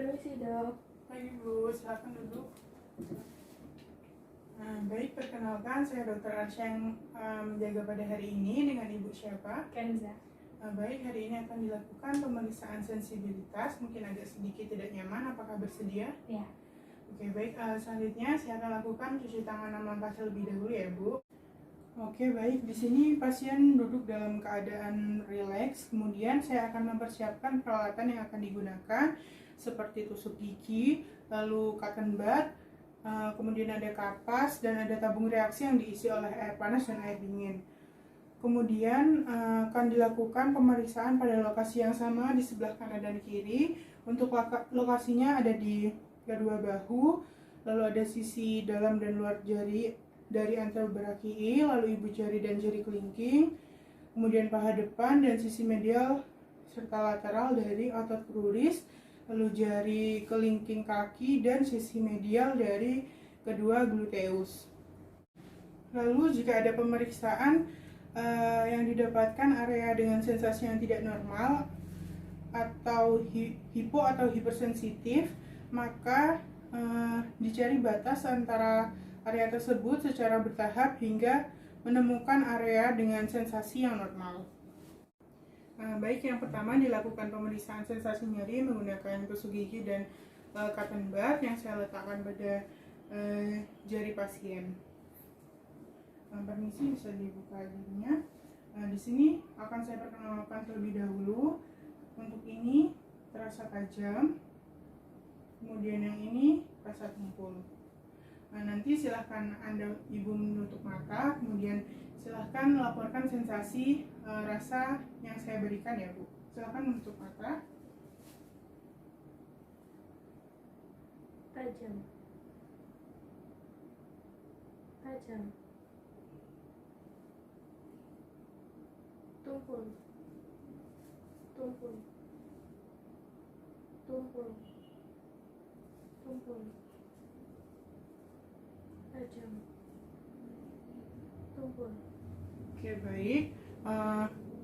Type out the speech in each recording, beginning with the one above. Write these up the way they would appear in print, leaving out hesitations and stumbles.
Permisi dok. Pagi Bu, silakan duduk. Baik, perkenalkan saya Dr. Arsya yang menjaga pada hari ini. Dengan Ibu siapa? Kenza. Baik, hari ini akan dilakukan pemeriksaan sensibilitas. Mungkin agak sedikit tidak nyaman, apakah bersedia? Ya. Oke, baik. Selanjutnya saya akan lakukan cuci tangan 6 langkah terlebih dahulu ya Bu. Oke, baik. Di sini pasien duduk dalam keadaan rileks. Kemudian saya akan mempersiapkan peralatan yang akan digunakan seperti tusuk gigi, lalu cotton bud, kemudian ada kapas dan ada tabung reaksi yang diisi oleh air panas dan air dingin. Kemudian akan dilakukan pemeriksaan pada lokasi yang sama di sebelah kanan dan kiri. Untuk lokasinya ada di kedua bahu, lalu ada sisi dalam dan luar jari dari antel brachii, lalu ibu jari dan jari kelingking, kemudian paha depan dan sisi medial serta lateral dari otot kruris, lalu jari kelingking kaki dan sisi medial dari kedua gluteus. Lalu jika ada pemeriksaan yang didapatkan area dengan sensasi yang tidak normal atau hipo atau hipersensitif, maka dicari batas antara area tersebut secara bertahap hingga menemukan area dengan sensasi yang normal. Baik, yang pertama dilakukan pemeriksaan sensasi nyeri menggunakan tusuk gigi dan cotton bud yang saya letakkan pada jari pasien. Permisi, bisa dibuka giginya. Di sini akan saya perkenalkan terlebih dahulu. Untuk ini terasa tajam, kemudian yang ini terasa tumpul. Nanti silahkan Ibu menutup mata, kemudian silahkan melaporkan sensasi rasa yang saya berikan ya Bu. Silahkan menutup mata. Tajam. Tajam. Tumpul. Tumpul. Tumpul. Tumpul. Tajam. Tumpul. Oke, baik.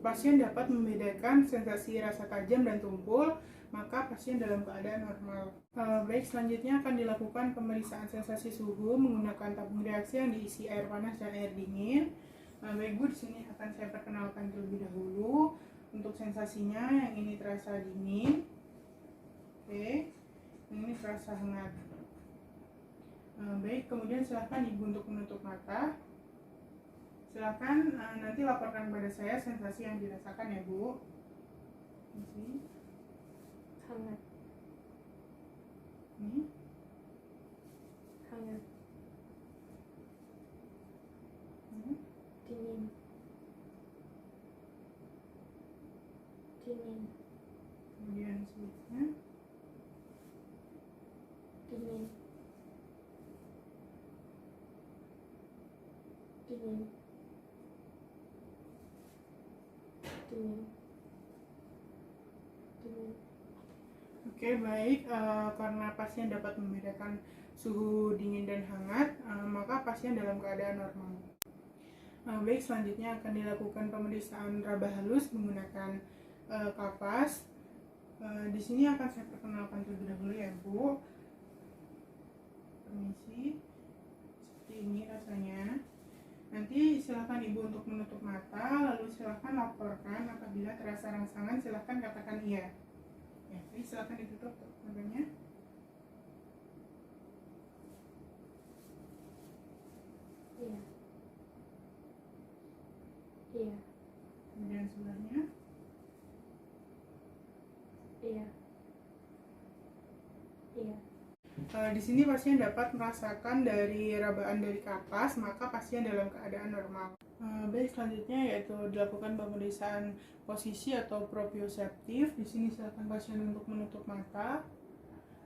Pasien dapat membedakan sensasi rasa tajam dan tumpul, maka pasien dalam keadaan normal. Baik, selanjutnya akan dilakukan pemeriksaan sensasi suhu menggunakan tabung reaksi yang diisi air panas dan air dingin. Baik Bu, di sini akan saya perkenalkan terlebih dahulu. Untuk sensasinya, yang ini terasa dingin, oke, yang ini terasa hangat. Baik, kemudian silahkan Ibu untuk menutup mata. Silahkan nanti laporkan kepada saya sensasi yang dirasakan ya Bu. Ini. Hangat. Ini. Hangat. Ini. Dingin. Dingin. Kemudian selanjutnya. Dingin. Dingin. Dingin. Dingin. Oke, baik. Karena pasien dapat membedakan suhu dingin dan hangat, maka pasien dalam keadaan normal. Baik, selanjutnya akan dilakukan pemeriksaan raba halus menggunakan kapas. Di sini akan saya perkenalkan terlebih dahulu ya Bu. Permisi. Seperti ini rasanya. Nanti silakan Ibu untuk menutup mata, lalu silakan laporkan apabila terasa rangsangan, silakan katakan iya. Ya, jadi silakan ditutup matanya. Iya. Iya. Kemudian sebelahnya. Iya. Iya. Di sini pasien dapat merasakan dari rabaan dari kapas, maka pasien dalam keadaan normal. Baik, selanjutnya yaitu dilakukan pemeriksaan posisi atau proprioseptif. Di sini silakan pasien untuk menutup mata.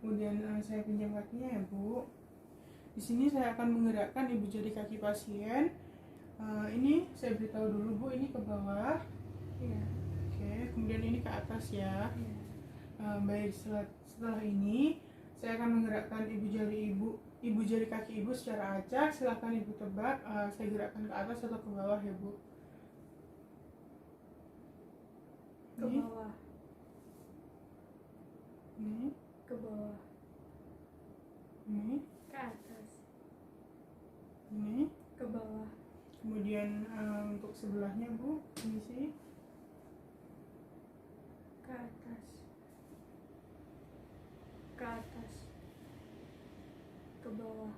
Kemudian saya pinjam kakinya ya Bu. Di sini saya akan menggerakkan ibu jari kaki pasien. Ini saya beritahu dulu Bu, ini ke bawah. Iya. Oke, kemudian ini ke atas ya. Iya. Baik, setelah ini saya akan menggerakkan ibu jari kaki Ibu secara acak. Silahkan Ibu tebak, saya gerakkan ke atas atau ke bawah ya Bu. Ke bawah. Ini. ke bawah, ini, ke atas, ini. ke bawah, Kemudian untuk sebelahnya Bu, ini sih. ke atas, ke atas, ke bawah.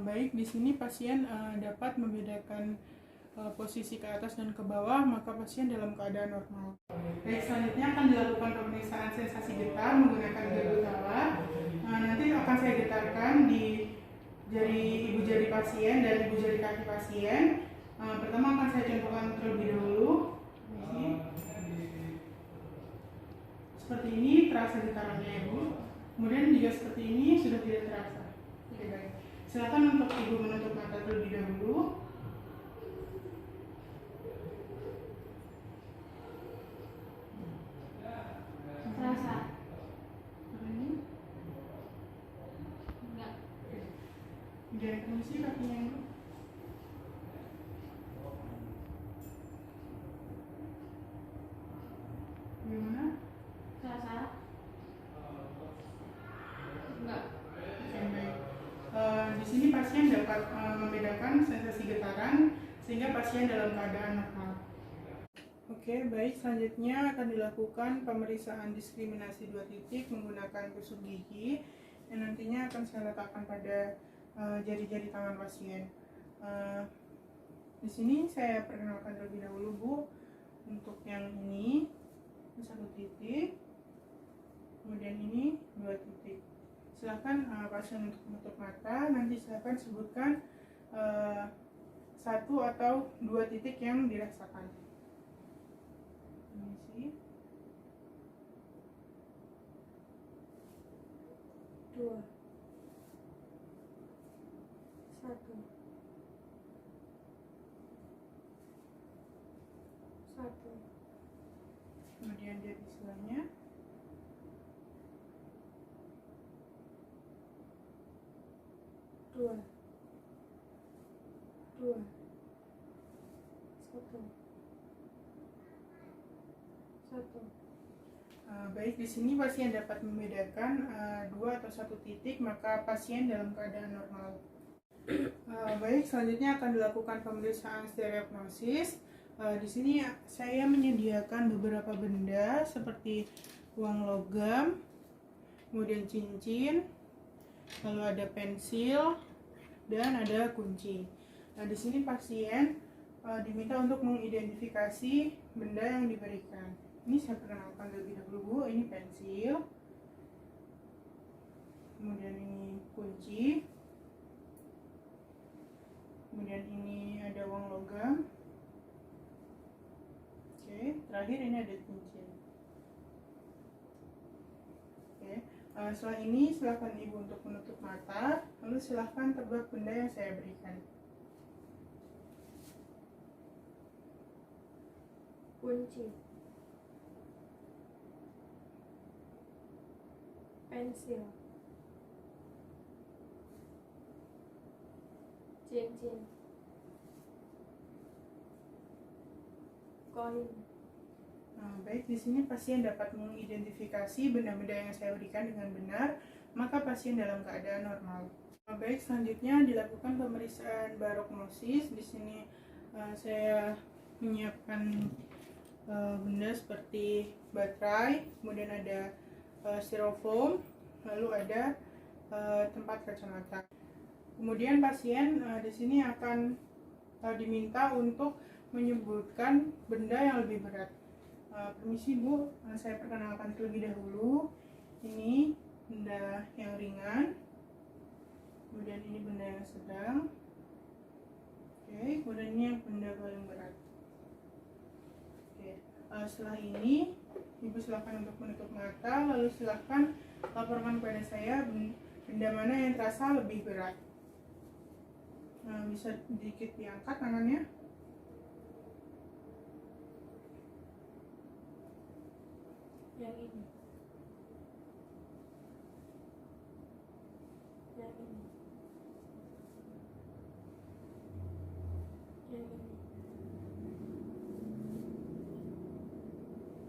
Baik, di sini pasien dapat membedakan posisi ke atas dan ke bawah, maka pasien dalam keadaan normal. Baik, selanjutnya akan dilakukan pemeriksaan sensasi getar menggunakan gardu tawa. Nanti akan saya getarkan di ibu jari pasien dan ibu jari kaki pasien. Pertama akan saya contohkan terlebih dahulu. Seperti ini terasa getarannya ya Bu. Kemudian jika seperti ini sudah tidak terasa. Oke, baik. Silakan untuk ibu menutup mata terlebih dahulu. Terasa? Ini. Enggak. Jangan permisi kakinya Bu. Gimana? Terasa? Enggak. Oke, baik. Di sini pasien dapat membedakan sensasi getaran sehingga pasien dalam keadaan normal. Oke, baik. Selanjutnya akan dilakukan pemeriksaan diskriminasi 2 titik menggunakan tusuk gigi yang nantinya akan saya letakkan pada jari-jari tangan pasien. Di sini saya perkenalkan terlebih dahulu Bu. Untuk yang ini 1 titik, kemudian ini 2 titik. Silakan pasien untuk menutup mata. Nanti silakan sebutkan 1 atau 2 titik yang dirasakan. Ini sih. 2 1 1 Kemudian jari sebelahnya. 2 2 1 1. Baik, di sini pasien dapat membedakan 2 atau 1 titik, maka pasien dalam keadaan normal. Baik, selanjutnya akan dilakukan pemeriksaan stereognosis. Di sini saya menyediakan beberapa benda seperti uang logam, kemudian cincin, lalu ada pensil, dan ada kunci. Di sini pasien diminta untuk mengidentifikasi benda yang diberikan. Ini saya perkenalkan terlebih dahulu Bu, ini pensil, kemudian ini kunci, kemudian ini ada uang logam, oke, terakhir ini ada cincin. Oke, setelah ini silakan Ibu untuk menutup mata, lalu silakan tebak benda yang saya berikan. Kunci, pensil, cincin, koin. Baik, di sini pasien dapat mengidentifikasi benda-benda yang saya berikan dengan benar, maka pasien dalam keadaan normal. Baik, selanjutnya dilakukan pemeriksaan barognosis. Di sini saya menyiapkan benda seperti baterai, kemudian ada styrofoam, lalu ada tempat kacamata. Kemudian pasien di sini akan diminta untuk menyebutkan benda yang lebih berat. Permisi Bu, saya perkenalkan terlebih dahulu. Ini benda yang ringan, kemudian ini benda yang sedang, oke, kemudian ini yang benda paling berat. Oke, setelah ini Ibu silakan untuk menutup mata, lalu silakan laporkan kepada saya benda mana yang terasa lebih berat. Bisa sedikit diangkat tangannya. Yang ini, yang ini, yang ini,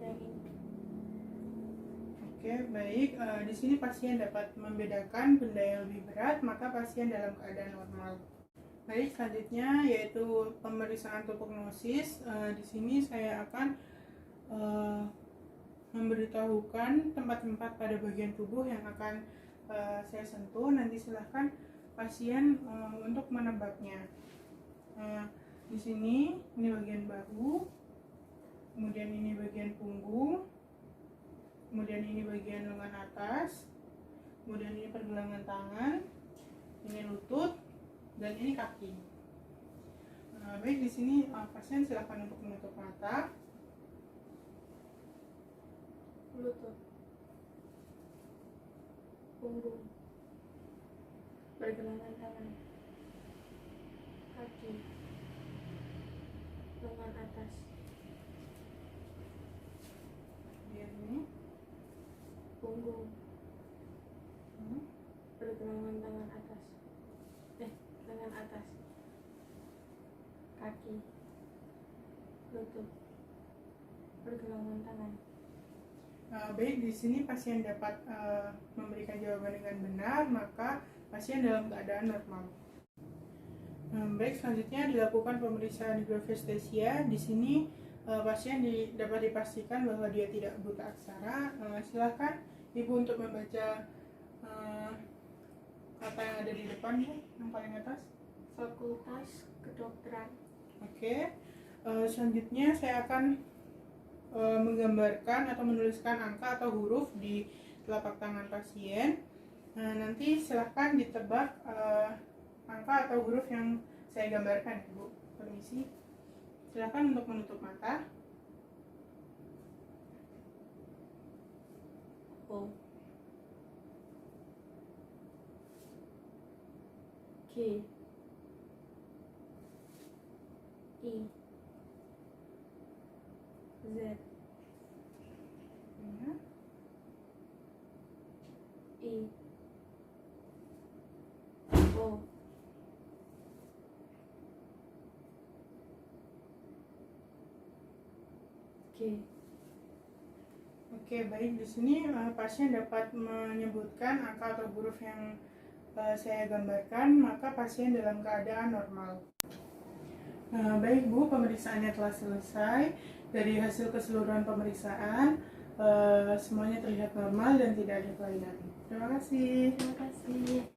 yang ini. Oke, Oke, baik. Di sini pasien dapat membedakan benda yang lebih berat, maka pasien dalam keadaan normal. Baik, selanjutnya yaitu pemeriksaan topognosis. Di sini saya akan memberitahukan tempat-tempat pada bagian tubuh yang akan saya sentuh. Nanti silahkan pasien untuk menebaknya. Di sini ini bagian bahu, kemudian ini bagian punggung, kemudian ini bagian lengan atas, kemudian ini pergelangan tangan, ini lutut, dan ini kaki. Baik, di sini pasien silakan untuk menutup mata. Lutut, punggung, pergelangan tangan, kaki, lengan atas, Kemudian ini, punggung, pergelangan tangan atas, lengan atas, kaki, lutut, pergelangan tangan. Baik, di sini pasien dapat memberikan jawaban dengan benar, maka pasien dalam keadaan normal. Baik, selanjutnya dilakukan pemeriksaan higrofestesia. Di sini pasien dapat dipastikan bahwa dia tidak buta aksara. Silahkan Ibu untuk membaca kata yang ada di depan, Bu, yang paling atas. Fakultas Kedokteran. Oke, selanjutnya saya akan menggambarkan atau menuliskan angka atau huruf di telapak tangan pasien. Nanti silahkan ditebak angka atau huruf yang saya gambarkan, Bu. Permisi. Silahkan untuk menutup mata. O, G, I, Z, Ya. I, O, G. Oke, baik. Di sini pasien dapat menyebutkan angka atau huruf yang saya gambarkan, maka pasien dalam keadaan normal. Baik, Bu, pemeriksaannya telah selesai. Dari hasil keseluruhan pemeriksaan, semuanya terlihat normal dan tidak ada kelainan. Terima kasih. Terima kasih.